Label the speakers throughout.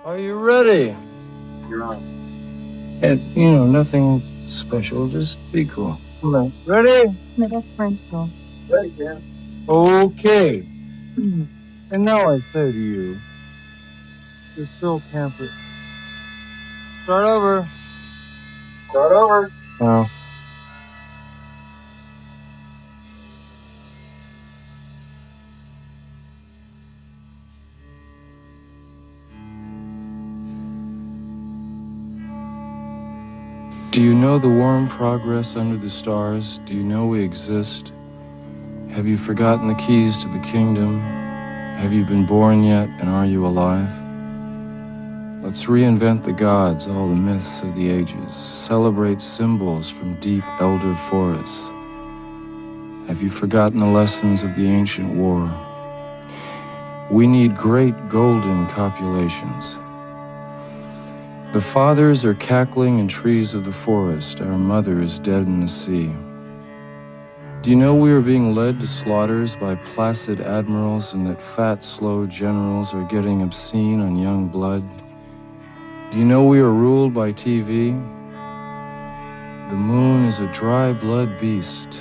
Speaker 1: Are you ready?
Speaker 2: You're on.
Speaker 1: And, nothing special, just be cool.
Speaker 2: No.
Speaker 1: Ready?
Speaker 3: No, that's French.
Speaker 2: Ready, Dan.
Speaker 1: Okay. And now I say to you, you're still campus. Start over.
Speaker 2: Start over.
Speaker 1: No. Do you know the warm progress under the stars? Do you know we exist? Have you forgotten the keys to the kingdom? Have you been born yet, and are you alive? Let's reinvent the gods, all the myths of the ages, celebrate symbols from deep elder forests. Have you forgotten the lessons of the ancient war? We need great golden copulations. The fathers are cackling in trees of the forest, our mother is dead in the sea. Do you know we are being led to slaughters by placid admirals and that fat, slow generals are getting obscene on young blood? Do you know we are ruled by TV? The moon is a dry blood beast.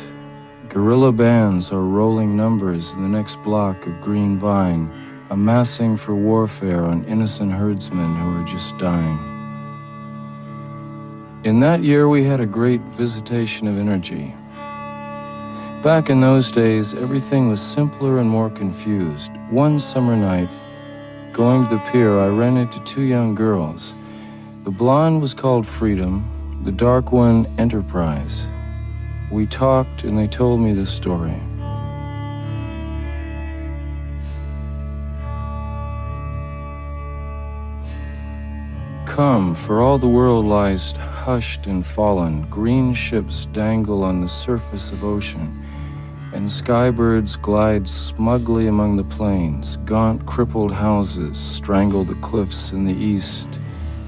Speaker 1: Guerrilla bands are rolling numbers in the next block of green vine, amassing for warfare on innocent herdsmen who are just dying. In that year, we had a great visitation of energy. Back in those days, everything was simpler and more confused. One summer night, going to the pier, I ran into two young girls. The blonde was called Freedom, the dark one, Enterprise. We talked, and they told me this story. Come, for all the world lies hushed and fallen. Green ships dangle on the surface of ocean, and skybirds glide smugly among the plains. Gaunt, crippled houses strangle the cliffs in the east.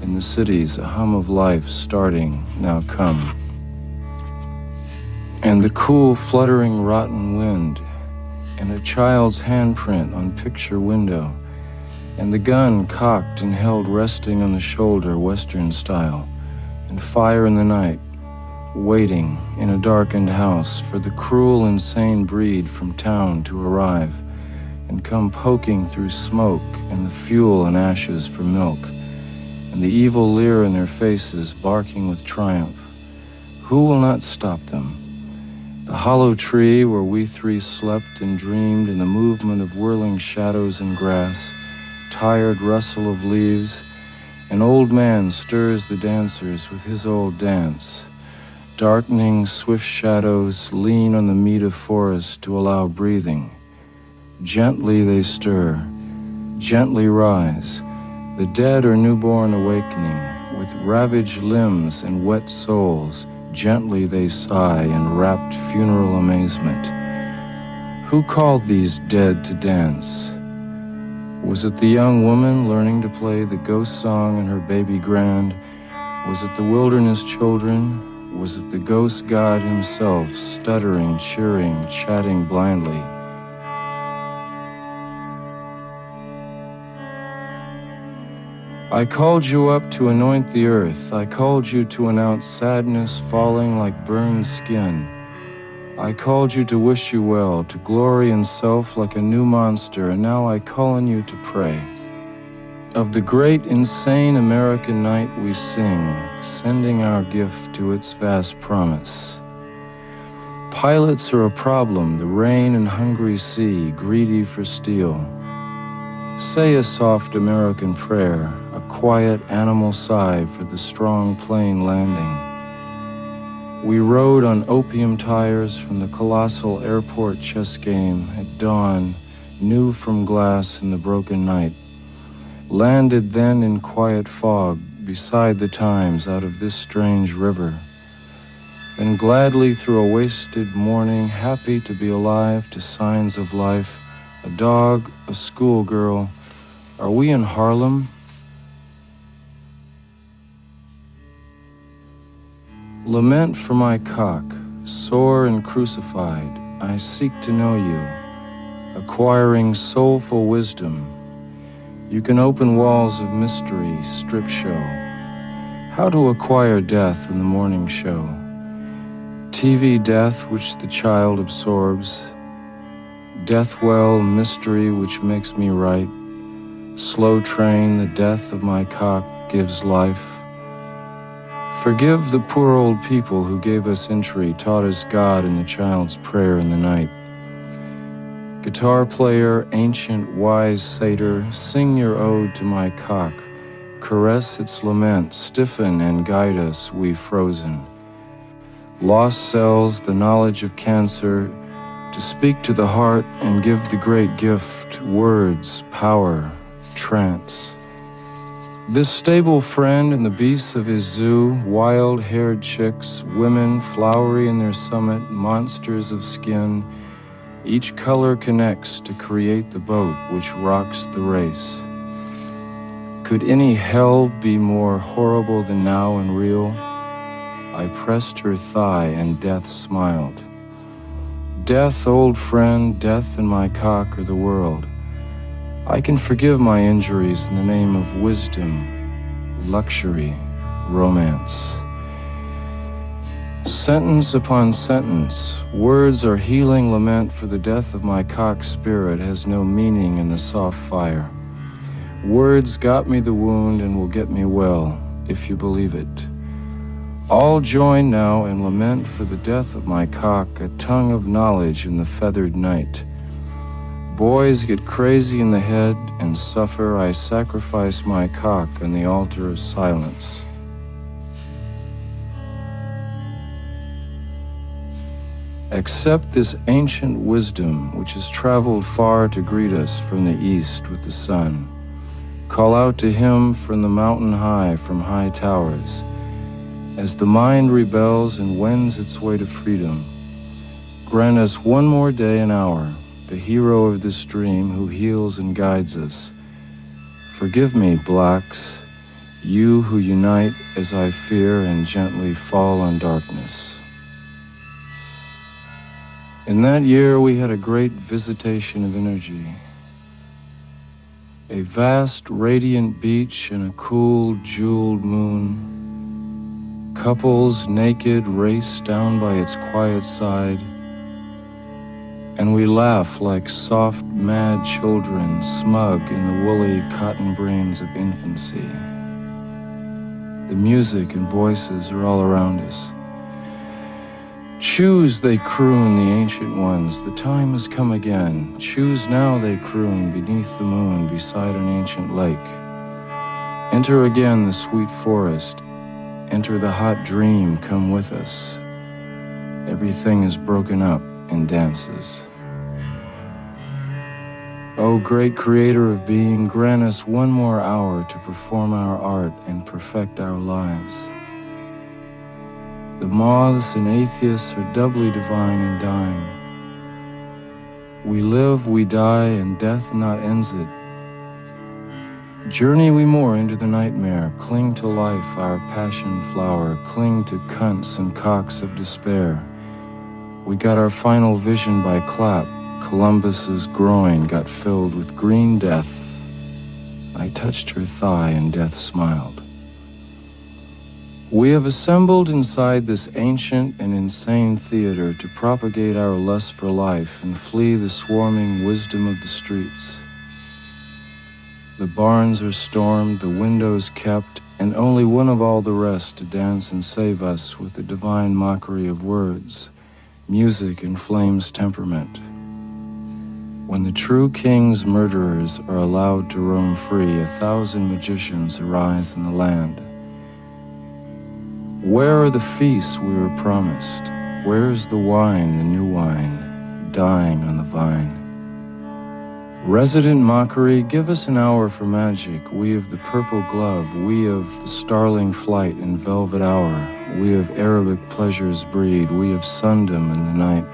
Speaker 1: In the cities, a hum of life starting, now come. And the cool, fluttering, rotten wind, and a child's handprint on picture window, and the gun cocked and held resting on the shoulder, Western style, and fire in the night, waiting in a darkened house for the cruel, insane breed from town to arrive and come poking through smoke and the fuel and ashes for milk, and the evil leer in their faces barking with triumph. Who will not stop them? The hollow tree where we three slept and dreamed in the movement of whirling shadows and grass, tired rustle of leaves, an old man stirs the dancers with his old dance. Darkening, swift shadows lean on the meat of forest to allow breathing. Gently they stir, gently rise. The dead are newborn awakening, with ravaged limbs and wet souls. Gently they sigh in rapt funeral amazement. Who called these dead to dance? Was it the young woman learning to play the ghost song in her baby grand? Was it the wilderness children? Was it the ghost god himself, stuttering, cheering, chatting blindly? I called you up to anoint the earth. I called you to announce sadness falling like burned skin. I called you to wish you well, to glory in self like a new monster, and now I call on you to pray. Of the great, insane American night we sing, sending our gift to its vast promise. Pilots are a problem, the rain and hungry sea, greedy for steel. Say a soft American prayer, a quiet animal sigh for the strong plane landing. We rode on opium tires from the colossal airport chess game at dawn, new from glass in the broken night. Landed then in quiet fog beside the Times out of this strange river. Then gladly through a wasted morning, happy to be alive to signs of life, a dog, a schoolgirl. Are we in Harlem? Lament for my cock, sore and crucified, I seek to know you, acquiring soulful wisdom. You can open walls of mystery, strip show. How to acquire death in the morning show. TV death which the child absorbs. Death well mystery which makes me right. Slow train, the death of my cock gives life. Forgive the poor old people who gave us entry, taught us God in the child's prayer in the night. Guitar player, ancient wise satyr, sing your ode to my cock. Caress its lament, stiffen and guide us, we frozen. Lost cells, the knowledge of cancer, to speak to the heart and give the great gift, words, power, trance. This stable friend and the beasts of his zoo, wild-haired chicks, women flowery in their summit, monsters of skin, each color connects to create the boat which rocks the race. Could any hell be more horrible than now and real? I pressed her thigh and death smiled. Death, old friend, death and my cock are the world. I can forgive my injuries in the name of wisdom, luxury, romance. Sentence upon sentence, words are healing lament for the death of my cock spirit has no meaning in the soft fire. Words got me the wound and will get me well, if you believe it. All join now and lament for the death of my cock, a tongue of knowledge in the feathered night. Boys get crazy in the head and suffer. I sacrifice my cock on the altar of silence. Accept this ancient wisdom which has traveled far to greet us from the east with the sun. Call out to him from the mountain high, from high towers. As the mind rebels and wends its way to freedom, grant us one more day and hour, the hero of this dream who heals and guides us. Forgive me, blacks, you who unite as I fear and gently fall on darkness. In that year we had a great visitation of energy. A vast radiant beach and a cool jeweled moon. Couples naked race down by its quiet side. And we laugh like soft, mad children, smug in the woolly cotton brains of infancy. The music and voices are all around us. Choose, they croon, the ancient ones, the time has come again. Choose now, they croon, beneath the moon, beside an ancient lake. Enter again the sweet forest. Enter the hot dream, come with us. Everything is broken up in dances. O great creator of being, grant us one more hour to perform our art and perfect our lives. The moths and atheists are doubly divine in dying. We live, we die, and death not ends it. Journey we more into the nightmare, cling to life, our passion flower, cling to cunts and cocks of despair. We got our final vision by clap. Columbus's groin got filled with green death. I touched her thigh and death smiled. We have assembled inside this ancient and insane theater to propagate our lust for life and flee the swarming wisdom of the streets. The barns are stormed, the windows kept, and only one of all the rest to dance and save us with the divine mockery of words, music and flames temperament. When the true king's murderers are allowed to roam free, 1,000 magicians arise in the land. Where are the feasts we were promised? Where is the wine, the new wine, dying on the vine? Resident mockery, give us an hour for magic, we of the purple glove, we of the starling flight and velvet hour, we of Arabic pleasures breed, we of sundom in the night.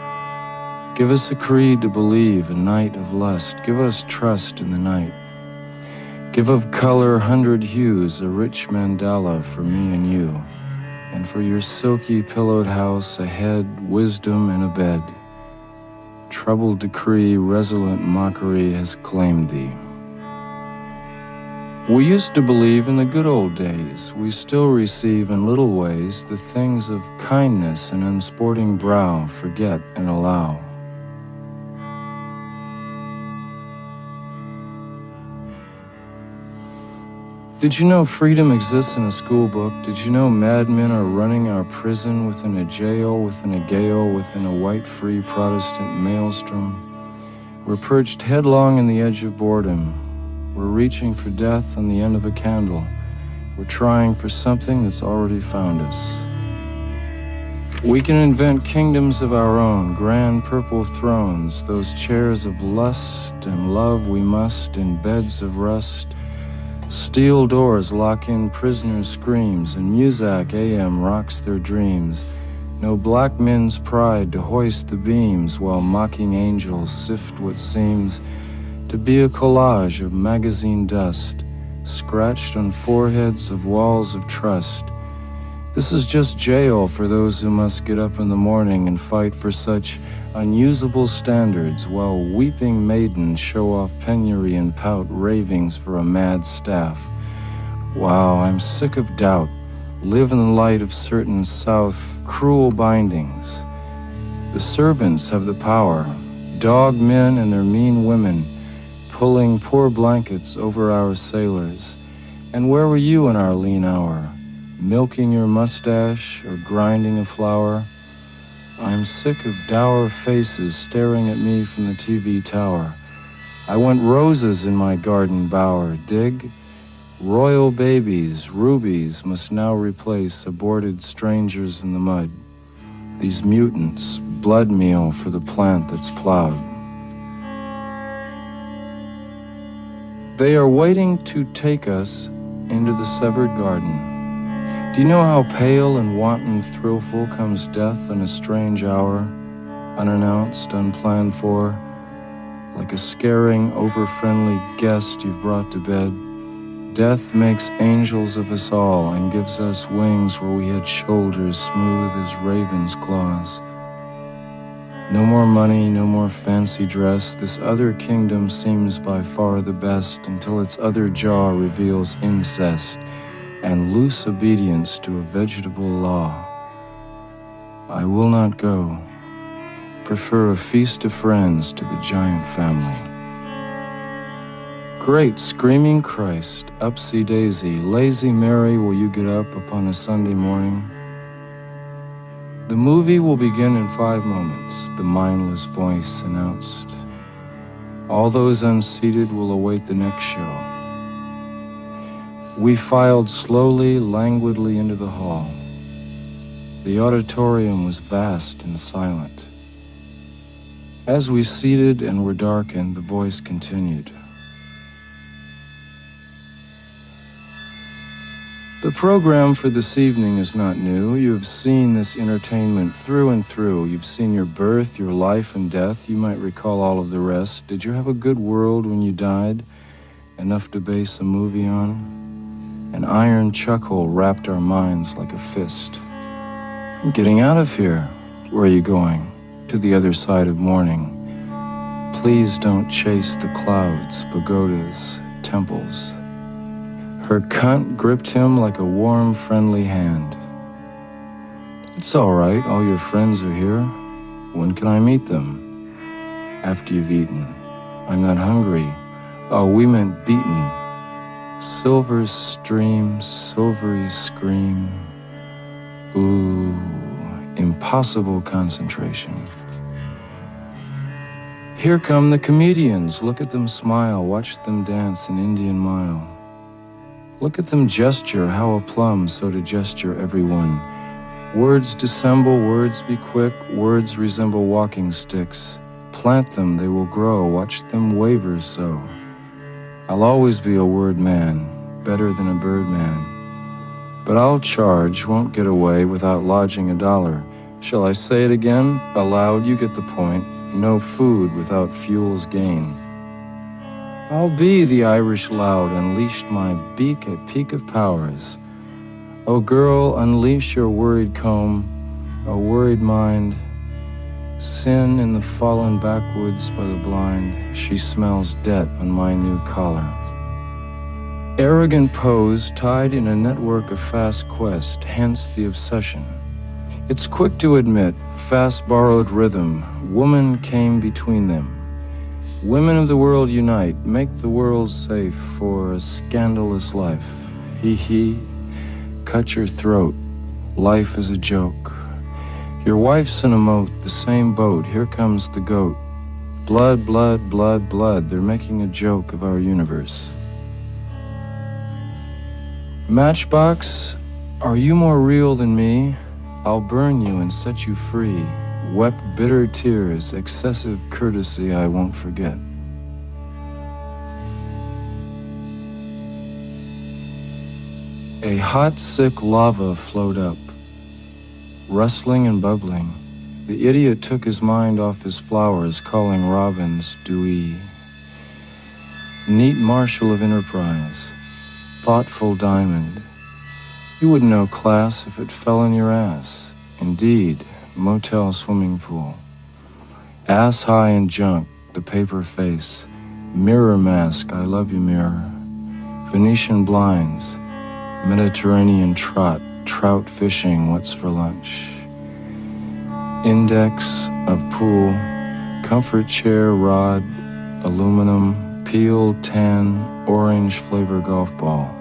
Speaker 1: Give us a creed to believe, a night of lust. Give us trust in the night. Give of color 100 hues, a rich mandala for me and you. And for your silky pillowed house, a head, wisdom, and a bed. Troubled decree, resolute mockery has claimed thee. We used to believe in the good old days. We still receive in little ways the things of kindness and unsporting brow forget and allow. Did you know freedom exists in a school book? Did you know madmen are running our prison within a jail, within a gale, within a white free Protestant maelstrom? We're perched headlong in the edge of boredom. We're reaching for death on the end of a candle. We're trying for something that's already found us. We can invent kingdoms of our own, grand purple thrones, those chairs of lust and love we must, in beds of rust. Steel doors lock in prisoners' screams, and Muzak AM rocks their dreams. No black men's pride to hoist the beams, while mocking angels sift what seems to be a collage of magazine dust, scratched on foreheads of walls of trust. This is just jail for those who must get up in the morning and fight for such unusable standards, while weeping maidens show off penury and pout ravings for a mad staff. Wow, I'm sick of doubt. Live in the light of certain South cruel bindings. The servants have the power, dog men and their mean women, pulling poor blankets over our sailors. And where were you in our lean hour? Milking your mustache or grinding a flour? I'm sick of dour faces staring at me from the TV tower. I want roses in my garden bower, dig? Royal babies, rubies, must now replace aborted strangers in the mud. These mutants, blood meal for the plant that's plowed. They are waiting to take us into the severed garden. Do you know how pale and wanton thrillful comes death in a strange hour, unannounced, unplanned for, like a scaring, over-friendly guest you've brought to bed? Death makes angels of us all and gives us wings where we had shoulders smooth as ravens' claws. No more money, no more fancy dress. This other kingdom seems by far the best until its other jaw reveals incest and loose obedience to a vegetable law. I will not go. Prefer a feast of friends to the giant family. Great screaming Christ, upsy daisy, lazy Mary, will you get up upon a Sunday morning? The movie will begin in 5 moments, the mindless voice announced. All those unseated will await the next show. We filed slowly, languidly into the hall. The auditorium was vast and silent. As we seated and were darkened, the voice continued. The program for this evening is not new. You have seen this entertainment through and through. You've seen your birth, your life and death. You might recall all of the rest. Did you have a good world when you died? Enough to base a movie on? An iron chuckle wrapped our minds like a fist. I'm getting out of here. Where are you going? To the other side of morning. Please don't chase the clouds, pagodas, temples. Her cunt gripped him like a warm, friendly hand. It's all right, all your friends are here. When can I meet them? After you've eaten. I'm not hungry. Oh, we meant beaten. Silver stream, silvery scream. Ooh, impossible concentration. Here come the comedians. Look at them smile. Watch them dance an Indian mile. Look at them gesture, how a plum, so to gesture everyone. Words dissemble, words be quick, words resemble walking sticks. Plant them, they will grow, watch them waver so. I'll always be a word man, better than a bird man. But I'll charge, won't get away without lodging $1. Shall I say it again? Aloud, you get the point. No food without fuel's gain. I'll be the Irish loud, unleashed my beak at peak of powers. Oh girl, unleash your worried comb, a worried mind. Sin in the fallen backwoods by the blind, she smells debt on my new collar. Arrogant pose tied in a network of fast quest, hence the obsession. It's quick to admit, fast borrowed rhythm, woman came between them. Women of the world unite, make the world safe for a scandalous life. Hee, cut your throat, life is a joke. Your wife's in a moat, the same boat, here comes the goat. Blood, blood, blood, blood, they're making a joke of our universe. Matchbox, are you more real than me? I'll burn you and set you free. Wept bitter tears, excessive courtesy I won't forget. A hot, sick lava flowed up, rustling and bubbling. The idiot took his mind off his flowers, calling robins dewy. Neat marshal of enterprise, thoughtful diamond. You wouldn't know class if it fell in your ass. Indeed, motel swimming pool. Ass high and junk, the paper face. Mirror mask, I love you mirror. Venetian blinds. Mediterranean trot, trout fishing, what's for lunch? Index of pool, comfort chair, rod, aluminum, peel, tan, orange flavor golf ball.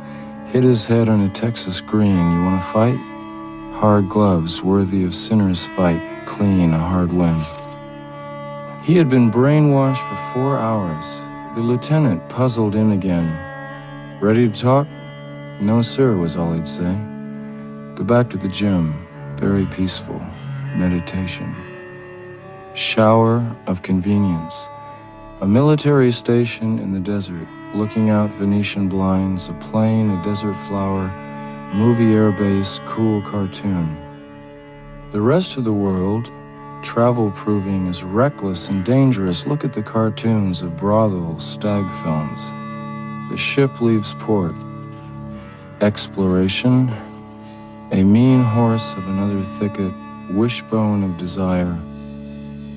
Speaker 1: Hit his head on a Texas green. You want to fight? Hard gloves, worthy of sinner's fight, clean, a hard win. He had been brainwashed for 4 hours. The lieutenant puzzled in again. Ready to talk? No, sir, was all he'd say. Go back to the gym. Very peaceful. Meditation. Shower of convenience. A military station in the desert. Looking out Venetian blinds, a plane, a desert flower, movie airbase, cool cartoon. The rest of the world, travel proving is reckless and dangerous. Look at the cartoons of brothels, stag films. The ship leaves port. Exploration. A mean horse of another thicket, wishbone of desire.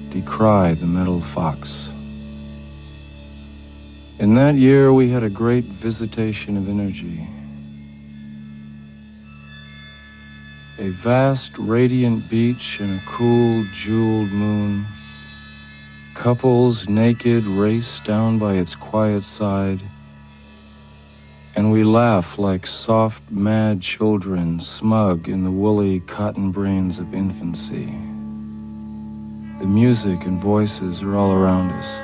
Speaker 1: Decry the metal fox. In that year, we had a great visitation of energy. A vast, radiant beach and a cool, jeweled moon. Couples, naked, race down by its quiet side. And we laugh like soft, mad children, smug in the woolly cotton brains of infancy. The music and voices are all around us.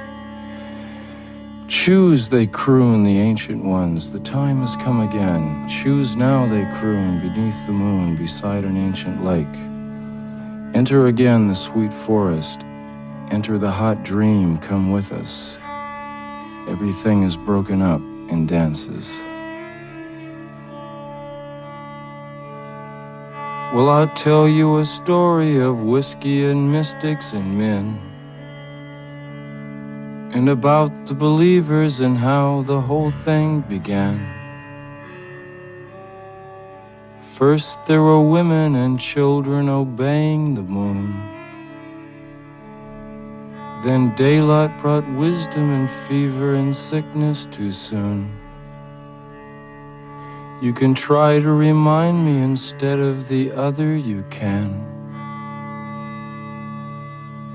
Speaker 1: Choose, they croon, the ancient ones, the time has come again. Choose now, they croon, beneath the moon, beside an ancient lake. Enter again the sweet forest. Enter the hot dream, come with us. Everything is broken up in dances. Well, I'll tell you a story of whiskey and mystics and men. And about the believers and how the whole thing began. First there were women and children obeying the moon. Then daylight brought wisdom and fever and sickness too soon. You can try to remind me instead of the other you can.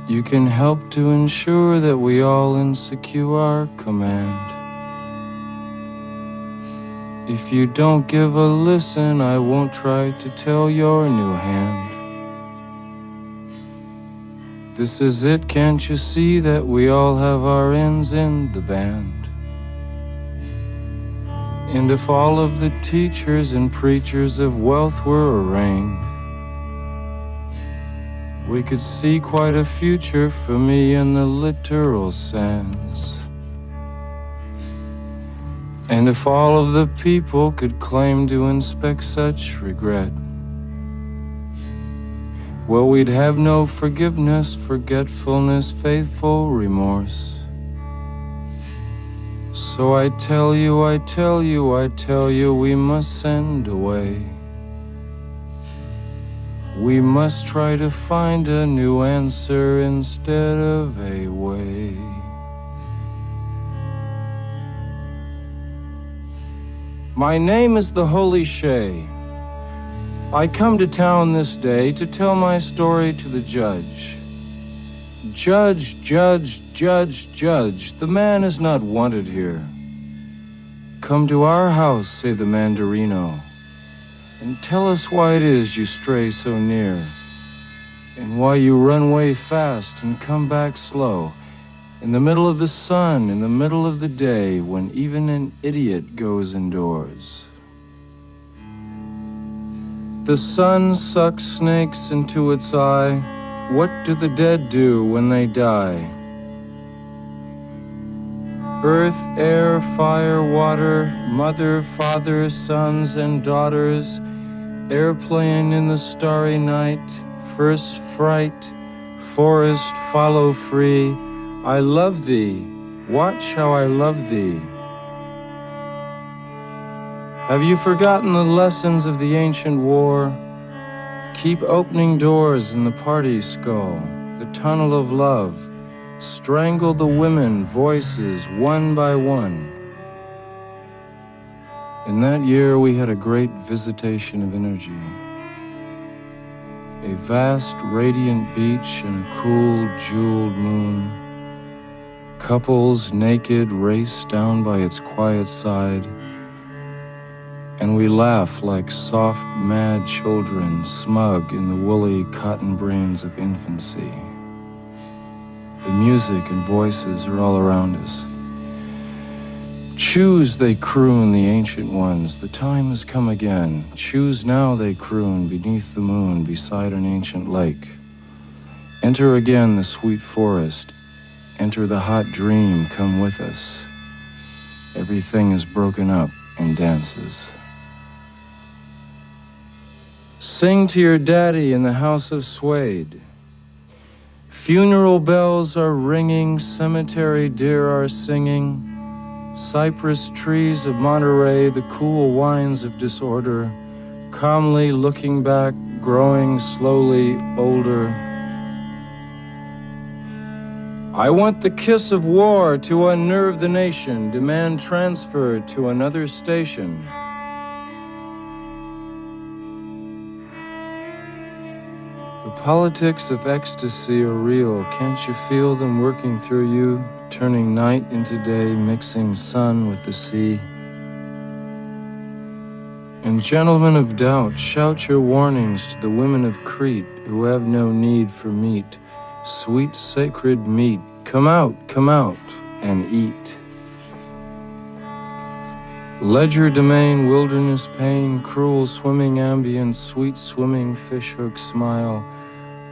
Speaker 1: You can help to ensure that we all insecure our command. If you don't give a listen, I won't try to tell your new hand. This is it, can't you see that we all have our ends in the band? And if all of the teachers and preachers of wealth were arraigned, we could see quite a future for me in the literal sense. And if all of the people could claim to inspect such regret, well, we'd have no forgiveness, forgetfulness, faithful remorse. So I tell you, I tell you, I tell you, we must send away. We must try to find a new answer instead of a way. My name is the Holy Shay. I come to town this day to tell my story to the judge. Judge, judge, judge, judge, the man is not wanted here. Come to our house, say the mandarino, and tell us why it is you stray so near, and why you run way fast and come back slow, in the middle of the sun, in the middle of the day, when even an idiot goes indoors. The sun sucks snakes into its eye. What do the dead do when they die? Earth, air, fire, water, mother, father, sons and daughters, airplane in the starry night, first fright, forest, follow free. I love thee, watch how I love thee. Have you forgotten the lessons of the ancient war? Keep opening doors in the party skull, the tunnel of love. Strangle the women voices one by one. In that year we had a great visitation of energy. A vast radiant beach and a cool jeweled moon. Couples naked race down by its quiet side. And we laugh like soft mad children smug in the woolly cotton brains of infancy. The music and voices are all around us. Choose, they croon, the ancient ones, the time has come again. Choose now, they croon, beneath the moon, beside an ancient lake. Enter again the sweet forest. Enter the hot dream, come with us. Everything is broken up in dances. Sing to your daddy in the house of suede. Funeral bells are ringing, cemetery deer are singing. Cypress trees of Monterey, the cool wines of disorder, calmly looking back, growing slowly older. I want the kiss of war to unnerve the nation, demand transfer to another station. The politics of ecstasy are real. Can't you feel them working through you, turning night into day, mixing sun with the sea? And gentlemen of doubt, shout your warnings to the women of Crete who have no need for meat. Sweet sacred meat, come out, and eat. Ledger domain, wilderness pain, cruel swimming ambience, sweet swimming fishhook smile.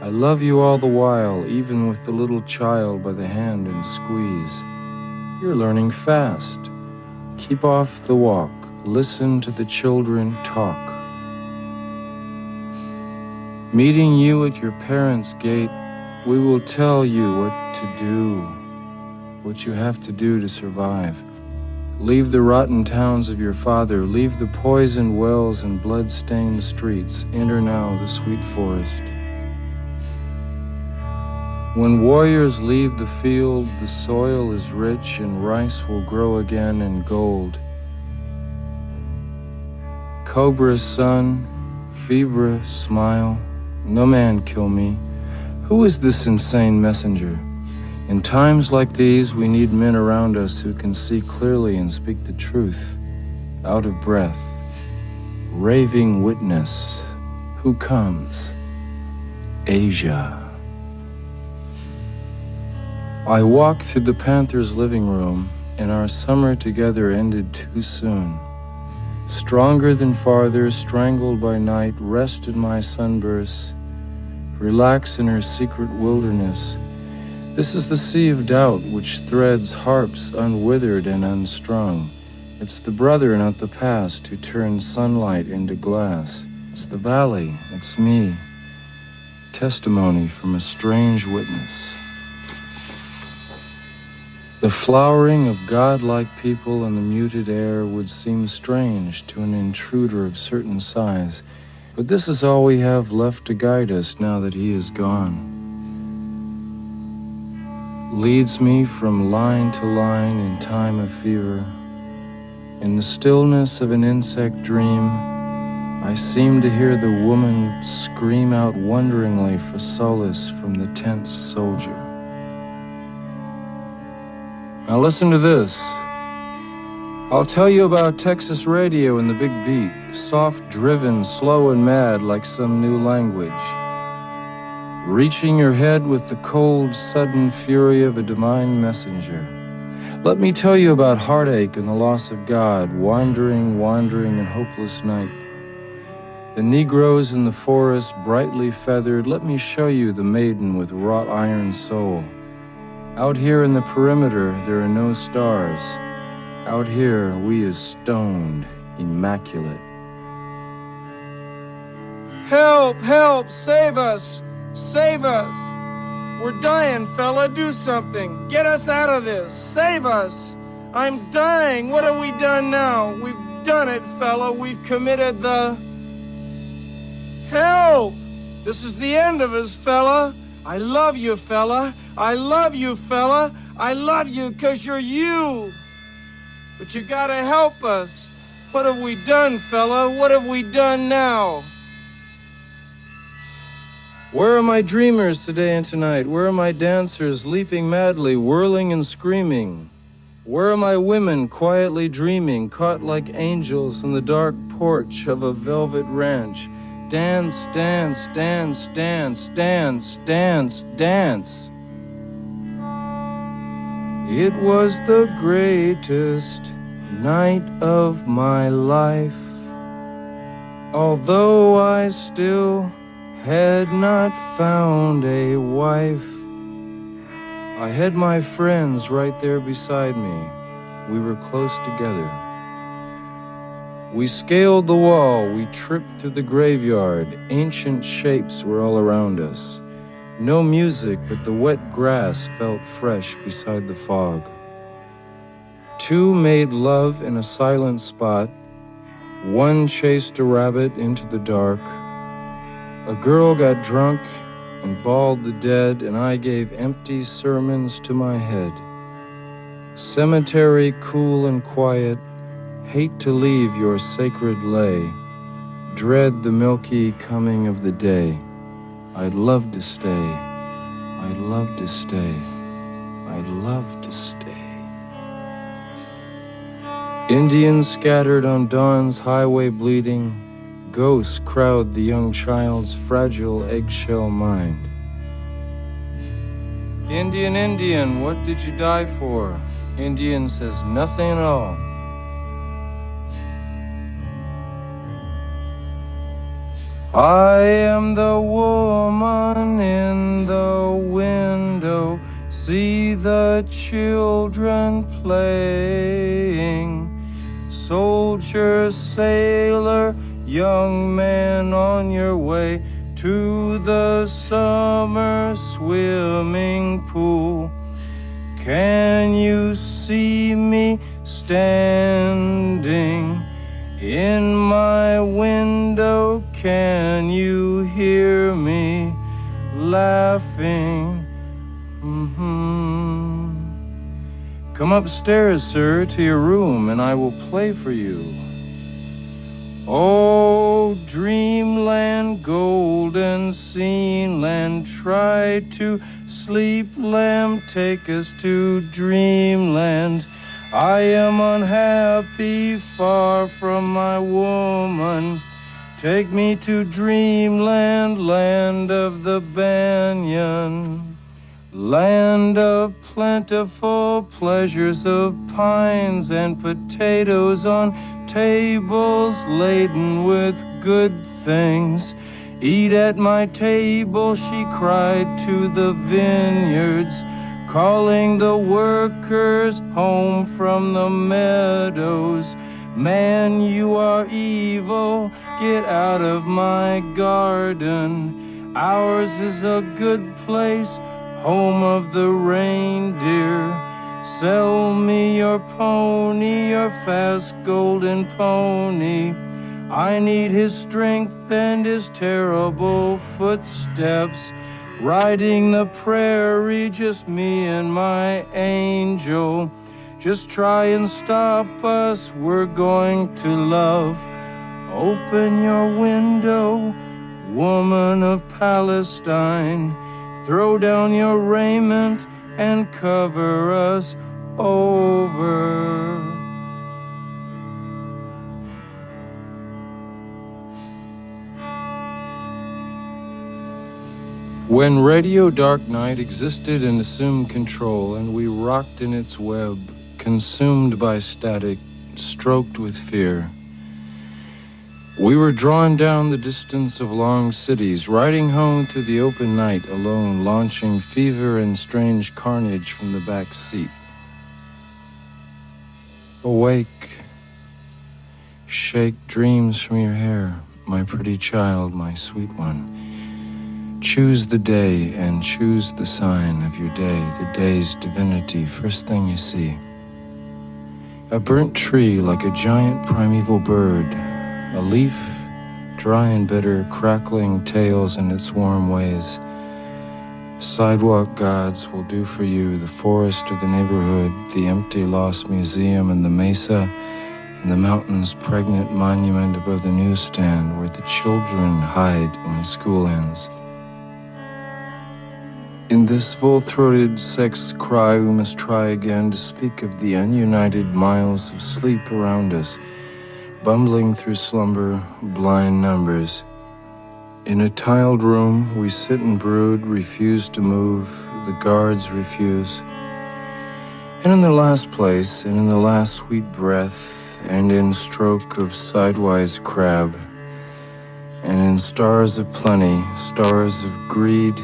Speaker 1: I love you all the while, even with the little child by the hand and squeeze. You're learning fast. Keep off the walk. Listen to the children talk. Meeting you at your parents' gate, we will tell you what to do, what you have to do to survive. Leave the rotten towns of your father, leave the poisoned wells and blood-stained streets, enter now the sweet forest. When warriors leave the field, the soil is rich and rice will grow again in gold. Cobra sun, Fibra smile, no man kill me. Who is this insane messenger? In times like these, we need men around us who can see clearly and speak the truth, out of breath. Raving witness, who comes? Asia. I walked through the Panther's living room, and our summer together ended too soon. Stronger than farther, strangled by night, rest in my sunburst, relax in her secret wilderness. This is the sea of doubt which threads harps unwithered and unstrung. It's the brother, not the past, who turns sunlight into glass. It's the valley, it's me. Testimony from a strange witness. The flowering of godlike people in the muted air would seem strange to an intruder of certain size, but this is all we have left to guide us now that he is gone. Leads me from line to line in time of fever, In the stillness of an insect dream, I seem to hear the woman scream out wonderingly for solace from the tense soldier. Now listen to this. I'll tell you about Texas radio and the big beat, soft-driven, slow and mad like some new language. Reaching your head with the cold, sudden fury of a divine messenger. Let me tell you about heartache and the loss of God, wandering in hopeless night. The Negroes in the forest, brightly feathered, let me show you the maiden with wrought iron soul. Out here in the perimeter, there are no stars. Out here, we is stoned, immaculate. Help, help, save us, save us. We're dying, fella, do something. Get us out of this, save us. I'm dying, what have we done now? We've done it, fella, we've committed the... Help! This is the end of us, fella. I love you, fella. I love you, fella. I love you 'cause you're you. But you gotta help us. What have we done, fella? What have we done now? Where are my dreamers today and tonight? Where are my dancers leaping madly, whirling and screaming? Where are my women quietly dreaming, caught like angels in the dark porch of a velvet ranch? Dance, dance, dance, dance, dance, dance, dance. It was the greatest night of my life, although I still had not found a wife. I had my friends right there beside me. We were close together. We scaled the wall, we tripped through the graveyard. Ancient shapes were all around us. No music, but the wet grass felt fresh beside the fog. Two made love in a silent spot. One chased a rabbit into the dark. A girl got drunk and bawled the dead, and I gave empty sermons to my head. Cemetery cool and quiet, hate to leave your sacred lay, dread the milky coming of the day. I'd love to stay, I'd love to stay, I'd love to stay. Indians scattered on dawn's highway bleeding, ghosts crowd the young child's fragile eggshell mind. Indian, Indian, what did you die for? Indian says nothing at all. I am the woman in the window, see the children playing. Soldier, sailor, young man on your way to the summer swimming pool. Can you see me standing in my window? Can you hear me laughing? Come upstairs, sir, to your room, and I will play for you. Oh, dreamland, golden scene land, try to sleep, lamb, take us to dreamland. I am unhappy, far from my woman. Take me to dreamland, land of the banyan, land of plentiful pleasures of pines and potatoes on tables laden with good things. Eat at my table, she cried to the vineyards, calling the workers home from the meadows. Man, you are evil, get out of my garden. Ours is a good place, home of the reindeer. Sell me your pony, your fast golden pony. I need his strength and his terrible footsteps. Riding the prairie, just me and my angel. Just try and stop us, we're going to love. Open your window, woman of Palestine. Throw down your raiment and cover us over. When Radio Dark Night existed and assumed control, and we rocked in its web, consumed by static, stroked with fear, we were drawn down the distance of long cities, riding home through the open night alone, launching fever and strange carnage from the back seat. Awake, shake dreams from your hair, my pretty child, my sweet one. Choose the day and choose the sign of your day, the day's divinity, first thing you see. A burnt tree like a giant primeval bird, a leaf, dry and bitter, crackling tales in its warm ways. Sidewalk gods will do for you the forest of the neighborhood, the empty lost museum and the mesa, and the mountain's pregnant monument above the newsstand where the children hide when school ends. In this full-throated sex cry, we must try again to speak of the ununited miles of sleep around us, bumbling through slumber, blind numbers. In a tiled room, we sit and brood, refuse to move, the guards refuse. And in the last place, and in the last sweet breath, and in stroke of sidewise crab, and in stars of plenty, stars of greed,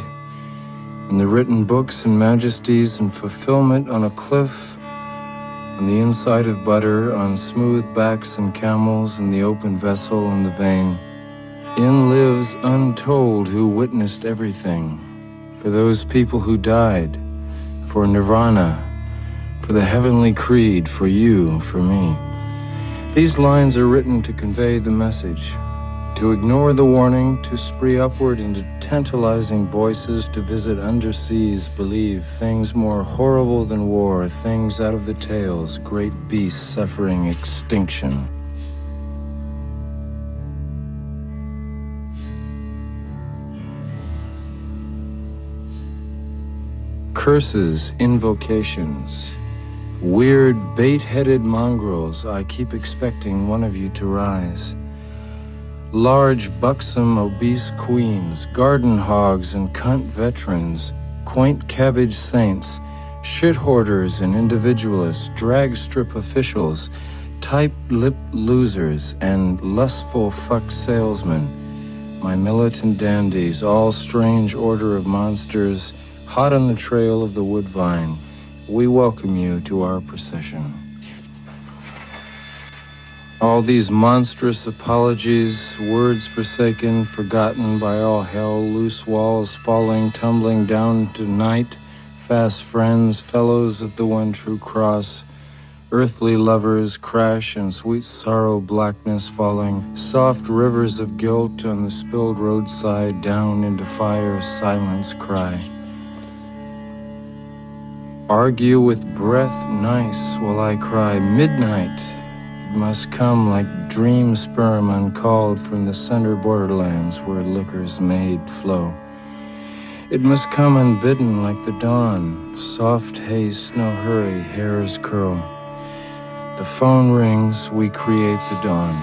Speaker 1: in the written books and majesties and fulfillment on a cliff, on the inside of butter, on smooth backs and camels, in the open vessel and the vein. In lives untold who witnessed everything, for those people who died, for nirvana, for the heavenly creed, for you, for me. These lines are written to convey the message, to ignore the warning, to spree upward into tantalizing voices, to visit underseas, believe things more horrible than war, things out of the tales, great beasts suffering extinction. Curses, invocations, weird bait-headed mongrels, I keep expecting one of you to rise. Large, buxom, obese queens, garden hogs and cunt veterans, quaint cabbage saints, shit hoarders and individualists, drag strip officials, tight-lipped losers, and lustful fuck salesmen, my militant dandies, all strange order of monsters, hot on the trail of the woodvine, we welcome you to our procession. All these monstrous apologies, words forsaken, forgotten by all hell, loose walls falling, tumbling down to night, fast friends, fellows of the one true cross, earthly lovers crash in sweet sorrow, blackness falling, soft rivers of guilt on the spilled roadside, down into fire, silence cry. Argue with breath nice while I cry midnight. It must come like dream sperm uncalled from the center borderlands where liquor's made flow. It must come unbidden like the dawn, soft haste, no hurry, hairs curl. The phone rings, we create the dawn.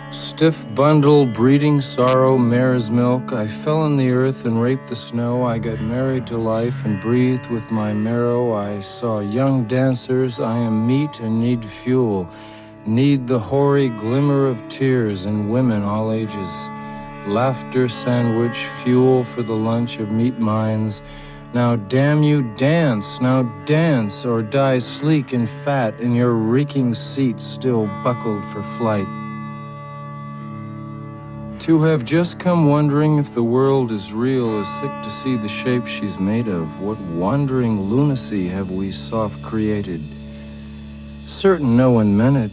Speaker 1: Stiff bundle, breeding sorrow, mare's milk. I fell in the earth and raped the snow. I got married to life and breathed with my marrow. I saw young dancers. I am meat and need fuel. Need the hoary glimmer of tears and women all ages. Laughter sandwich, fuel for the lunch of meat minds. Now damn you, dance, now dance, or die sleek and fat in your reeking seat still buckled for flight. To have just come wondering if the world is real is sick to see the shape she's made of. What wandering lunacy have we soft created? Certain no one meant it,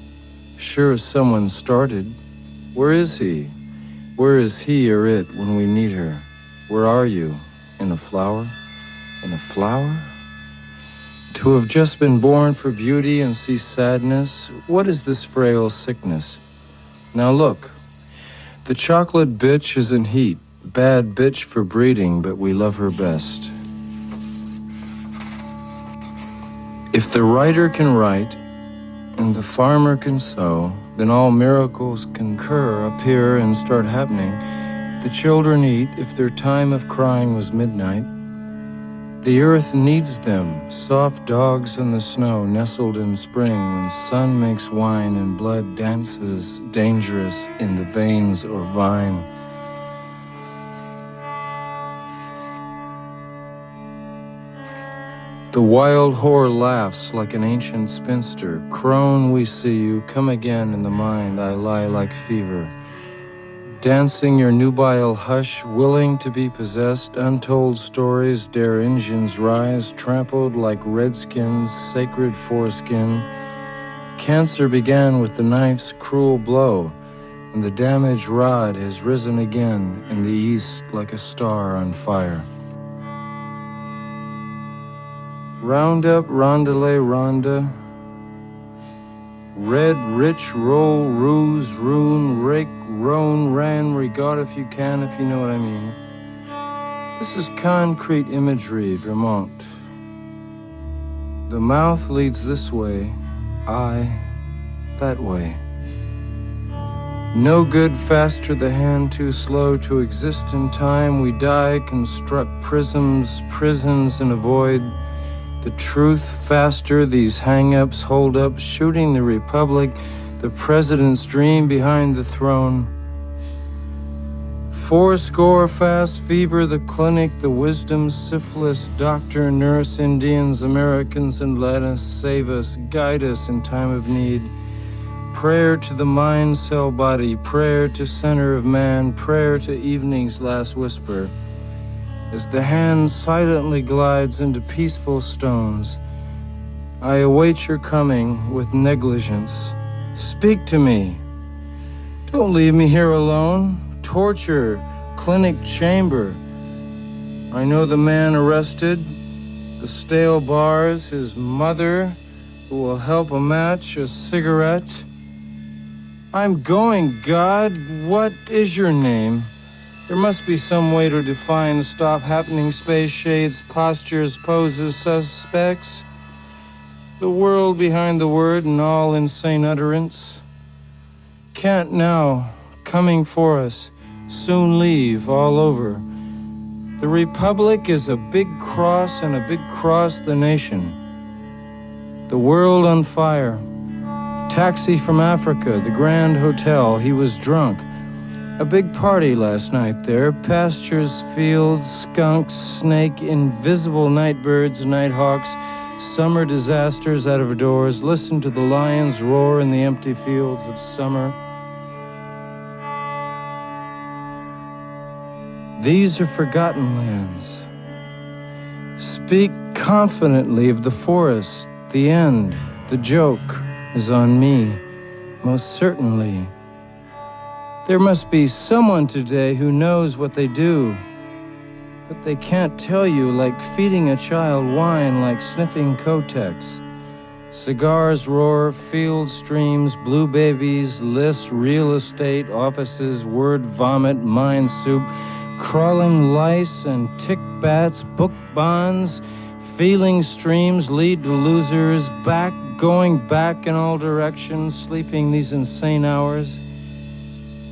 Speaker 1: sure someone started. Where is he? Where is he or it when we need her? Where are you? In a flower? In a flower? To have just been born for beauty and see sadness, what is this frail sickness? Now look, the chocolate bitch is in heat, bad bitch for breeding, but we love her best. If the writer can write and the farmer can sow, then all miracles can occur, appear, and start happening. If the children eat, if their time of crying was midnight, the earth needs them, soft dogs in the snow, nestled in spring, when sun makes wine and blood dances dangerous in the veins or vine. The wild whore laughs like an ancient spinster. Crone, we see you, come again in the mind, I lie like fever. Dancing your nubile hush, willing to be possessed, untold stories dare engines rise, trampled like redskins, sacred foreskin. Cancer began with the knife's cruel blow, and the damaged rod has risen again in the east like a star on fire. Round up, rondelay, ronda. Red, rich, roll, ruse, rune, rake, roan, ran, regard if you can, if you know what I mean. This is concrete imagery, Vermont. The mouth leads this way, eye that way. No good, faster the hand, too slow to exist in time. We die, construct prisms, prisons, and avoid the truth faster, these hang-ups, hold-ups, shooting the republic, the president's dream behind the throne. 4 fast fever, the clinic, the wisdom, syphilis, doctor, nurse, Indians, Americans, and let us save us, guide us in time of need. Prayer to the mind cell body, prayer to center of man, prayer to evening's last whisper. As the hand silently glides into peaceful stones, I await your coming with negligence. Speak to me. Don't leave me here alone. Torture, clinic chamber. I know the man arrested, the stale bars, his mother, who will help a match, a cigarette. I'm going, God. What is your name? There must be some way to define stop happening space shades, postures, poses, suspects. The world behind the word and all insane utterance. Can't now, coming for us, soon leave all over. The Republic is a big cross and a big cross the nation. The world on fire. Taxi from Africa, the Grand Hotel, he was drunk. A big party last night there, pastures, fields, skunks, snake, invisible nightbirds, nighthawks, summer disasters out of doors. Listen to the lions roar in the empty fields of summer. These are forgotten lands. Speak confidently of the forest, the end, the joke is on me, most certainly. There must be someone today who knows what they do, but they can't tell you, like feeding a child wine, like sniffing Kotex. Cigars roar, field streams, blue babies, lists, real estate, offices, word vomit, mind soup, crawling lice and tick bats, book bonds, feeling streams lead to losers, going back in all directions, sleeping these insane hours.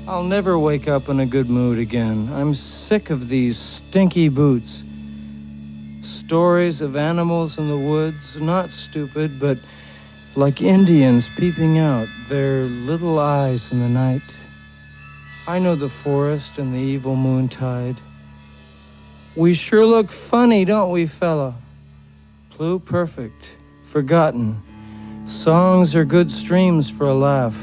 Speaker 1: I'll never wake up in a good mood again. I'm sick of these stinky boots. Stories of animals in the woods, not stupid, but like Indians peeping out, their little eyes in the night. I know the forest and the evil moontide. We sure look funny, don't we, fella? Pluperfect, forgotten. Songs are good streams for a laugh.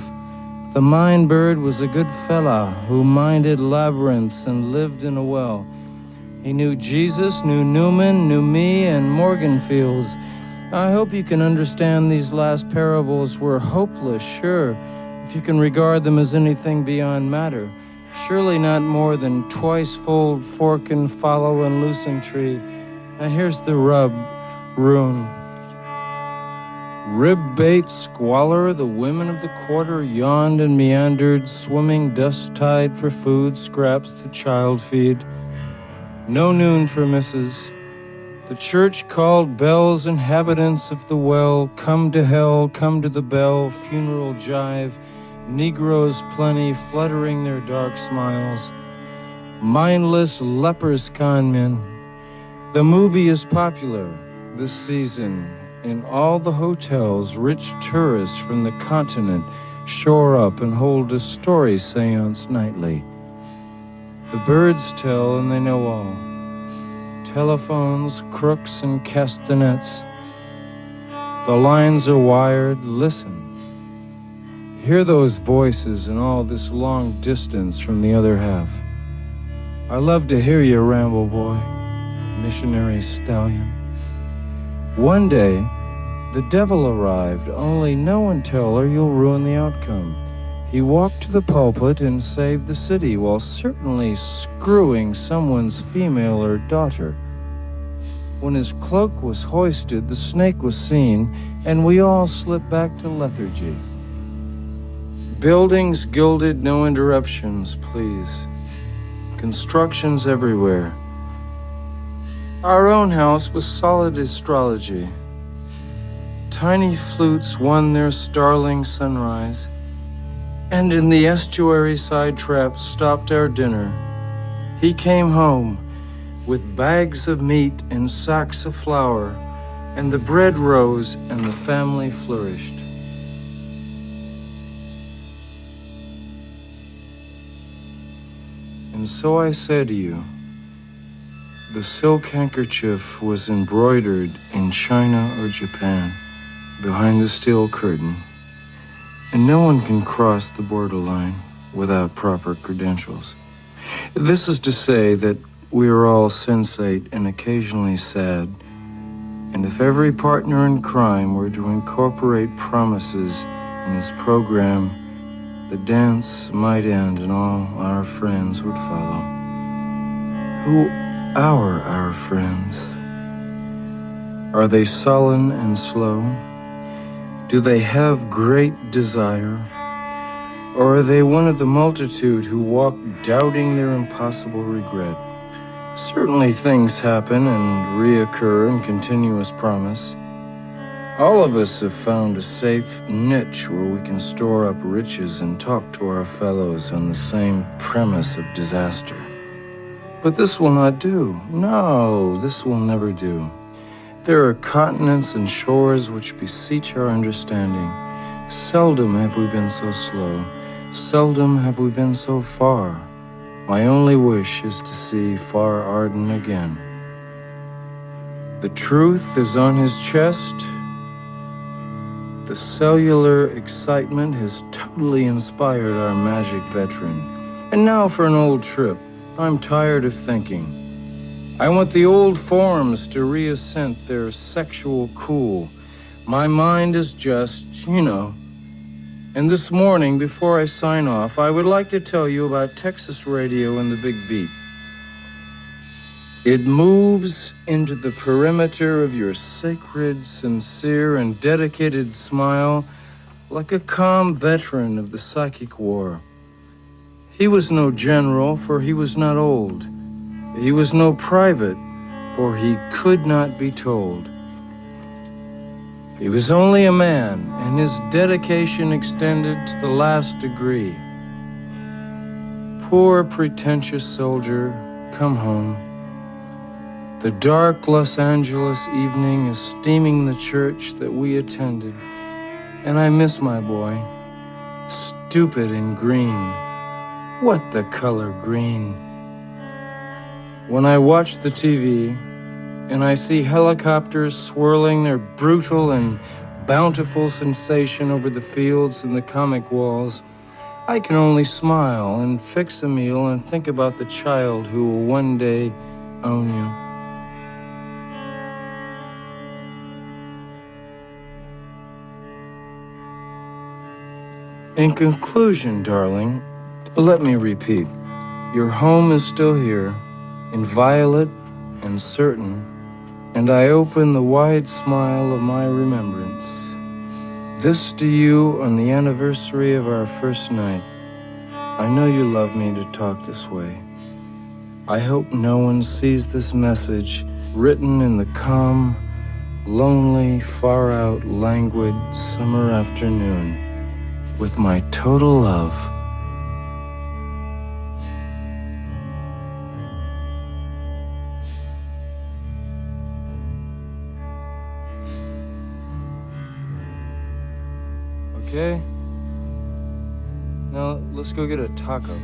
Speaker 1: The mind bird was a good fella who minded labyrinths and lived in a well. He knew Jesus, knew Newman, knew me, and Morganfields. I hope you can understand these last parables were hopeless, sure, if you can regard them as anything beyond matter. Surely not more than twice fold, fork and follow and loosen tree. Now here's the rub, rune. Rib-bait squalor, the women of the quarter yawned and meandered, swimming dust-tide for food, scraps the child feed. No noon for misses. The church called bells, inhabitants of the well, come to hell, come to the bell, funeral jive, Negroes plenty fluttering their dark smiles. Mindless lepers con men. The movie is popular this season. In all the hotels, rich tourists from the continent shore up and hold a story seance nightly. The birds tell and they know all. Telephones, crooks, and castanets. The lines are wired, listen. Hear those voices and all this long distance from the other half. I love to hear you ramble, boy, missionary stallion. One day, the devil arrived, only no one tell or you'll ruin the outcome. He walked to the pulpit and saved the city while certainly screwing someone's female or daughter. When his cloak was hoisted, the snake was seen, and we all slipped back to lethargy. Buildings gilded, no interruptions, please. Constructions everywhere. Our own house was solid astrology. Tiny flutes won their starling sunrise, and in the estuary side traps stopped our dinner. He came home with bags of meat and sacks of flour, and the bread rose and the family flourished. And so I say to you, the silk handkerchief was embroidered in China or Japan behind the steel curtain, and no one can cross the borderline without proper credentials. This is to say that we are all sensate and occasionally sad, and if every partner in crime were to incorporate promises in his program, the dance might end and all our friends would follow. Who are our friends? Are they sullen and slow? Do they have great desire? Or are they one of the multitude who walk doubting their impossible regret? Certainly things happen and reoccur in continuous promise. All of us have found a safe niche where we can store up riches and talk to our fellows on the same premise of disaster. But this will not do. No, this will never do. There are continents and shores which beseech our understanding. Seldom have we been so slow. Seldom have we been so far. My only wish is to see far Arden again. The truth is on his chest. The cellular excitement has totally inspired our magic veteran. And now for an old trip. I'm tired of thinking. I want the old forms to reascent their sexual cool. My mind is just, And this morning, before I sign off, I would like to tell you about Texas radio and the Big Beat. It moves into the perimeter of your sacred, sincere, and dedicated smile like a calm veteran of the psychic war. He was no general, for he was not old. He was no private, for he could not be told. He was only a man, and his dedication extended to the last degree. Poor pretentious soldier, come home. The dark Los Angeles evening is steaming the church that we attended, and I miss my boy. Stupid and green. What the color green? When I watch the TV, and I see helicopters swirling their brutal and bountiful sensation over the fields and the comic walls, I can only smile and fix a meal and think about the child who will one day own you. In conclusion, darling, let me repeat, your home is still here, inviolate and certain, and I open the wide smile of my remembrance. This to you on the anniversary of our first night. I know you love me to talk this way. I hope no one sees this message written in the calm, lonely, far-out, languid summer afternoon with my total love. Okay? Now, let's go get a taco.